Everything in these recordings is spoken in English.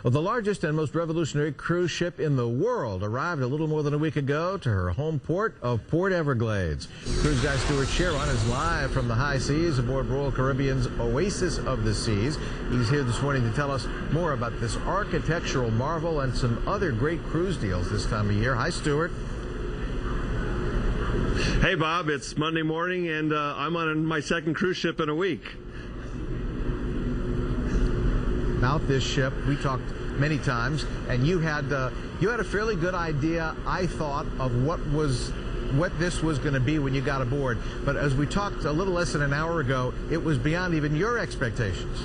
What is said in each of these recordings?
Well, the largest and most revolutionary cruise ship in the world arrived a little more than a week ago to her home port of Port Everglades. Cruise guy Stewart Chiron is live from the high seas aboard Royal Caribbean's Oasis of the Seas. He's here this morning to tell us more about this architectural marvel and some other great cruise deals this time of year. Hi, Stewart. Hey, Bob. It's Monday morning, and I'm on my second cruise ship in a week. About this ship, we talked many times, and you had a fairly good idea, I thought, of what this was going to be when you got aboard. But as we talked a little less than an hour ago, it was beyond even your expectations.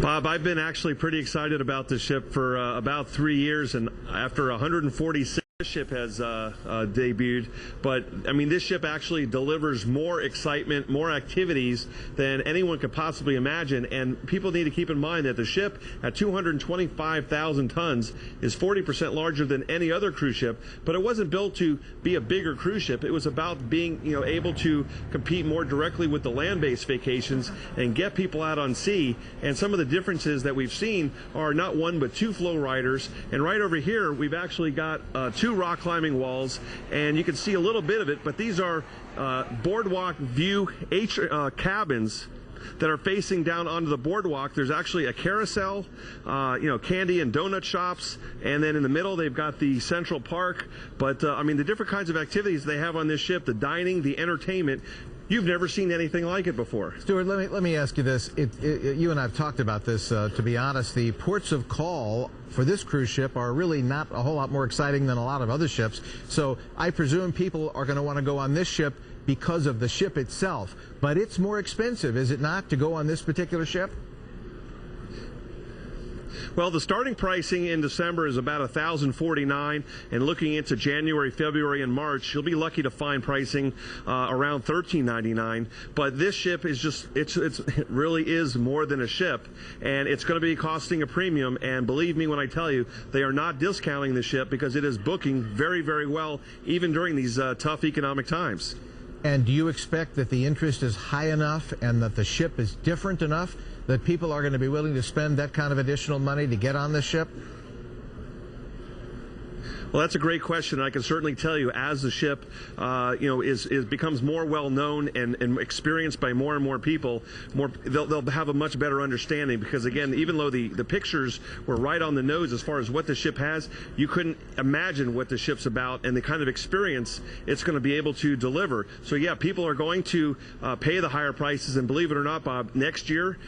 Bob, I've been actually pretty excited about this ship for about 3 years, and after 146. This ship has debuted, but I mean, this ship actually delivers more excitement, more activities than anyone could possibly imagine. And people need to keep in mind that the ship at 225,000 tons is 40% larger than any other cruise ship. But it wasn't built to be a bigger cruise ship. It was about being, able to compete more directly with the land-based vacations and get people out on sea. And some of the differences that we've seen are not one but two flow riders. And right over here, we've actually got two rock climbing walls, and you can see a little bit of it, but these are boardwalk view cabins that are facing down onto the boardwalk. There's actually a carousel, candy and donut shops, and then in the middle they've got the Central Park. But I mean, the different kinds of activities they have on this ship, the dining, the entertainment, you've never seen anything like it before. Stuart, let me ask you this. You and I have talked about this. To be honest, the ports of call for this cruise ship are really not a whole lot more exciting than a lot of other ships. So I presume people are going to want to go on this ship because of the ship itself. But it's more expensive, is it not, to go on this particular ship? Well, the starting pricing in December is about $1,049, and looking into January, February, and March, you'll be lucky to find pricing around $1,399. But this ship is it really is more than a ship, and it's going to be costing a premium. And believe me when I tell you, they are not discounting the ship because it is booking very, very well, even during these tough economic times. And do you expect that the interest is high enough and that the ship is different enough that people are going to be willing to spend that kind of additional money to get on this ship? Well, that's a great question. I can certainly tell you, as the ship, becomes more well known and experienced by more and more people, they'll have a much better understanding. Because again, even though the pictures were right on the nose as far as what the ship has, you couldn't imagine what the ship's about and the kind of experience it's going to be able to deliver. So yeah, people are going to pay the higher prices. And believe it or not, Bob, next year,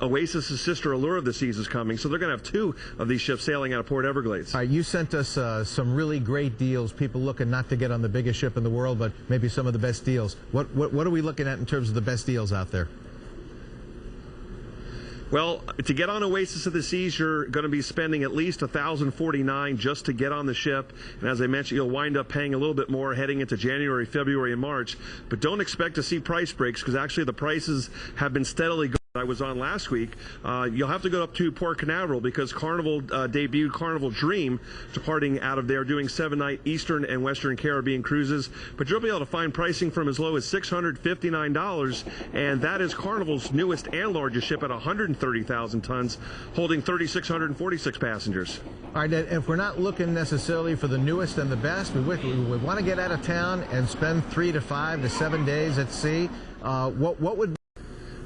Oasis' sister Allure of the Seas is coming. So they're going to have two of these ships sailing out of Port Everglades. All right, you sent us some really great deals, people looking not to get on the biggest ship in the world, but maybe some of the best deals. What are we looking at in terms of the best deals out there? Well, to get on Oasis of the Seas, you're going to be spending at least $1,049 just to get on the ship. And as I mentioned, you'll wind up paying a little bit more heading into January, February, and March. But don't expect to see price breaks, because actually the prices have been steadily going. I was on last week. You'll have to go up to Port Canaveral because Carnival debuted Carnival Dream, departing out of there, doing 7-night Eastern and Western Caribbean cruises. But you'll be able to find pricing from as low as $659, and that is Carnival's newest and largest ship at 130,000 tons, holding 3,646 passengers. All right, if we're not looking necessarily for the newest and the best, we want to get out of town and spend 3 to 5 to 7 days at sea. What would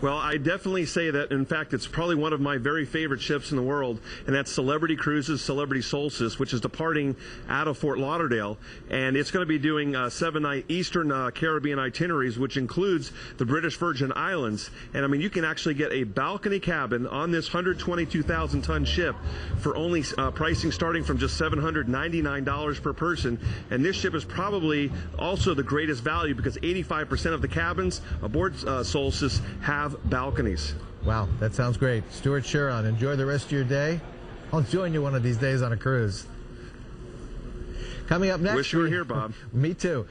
Well, I definitely say that. In fact, it's probably one of my very favorite ships in the world, and that's Celebrity Cruises Celebrity Solstice, which is departing out of Fort Lauderdale. And it's going to be doing 7-night Eastern Caribbean itineraries, which includes the British Virgin Islands. And I mean, you can actually get a balcony cabin on this 122,000-ton ship for only pricing starting from just $799 per person. And this ship is probably also the greatest value because 85% of the cabins aboard Solstice have balconies. Wow, that sounds great. Stewart Chiron, enjoy the rest of your day. I'll join you one of these days on a cruise. Coming up next. Wish you were here, Bob. Me too.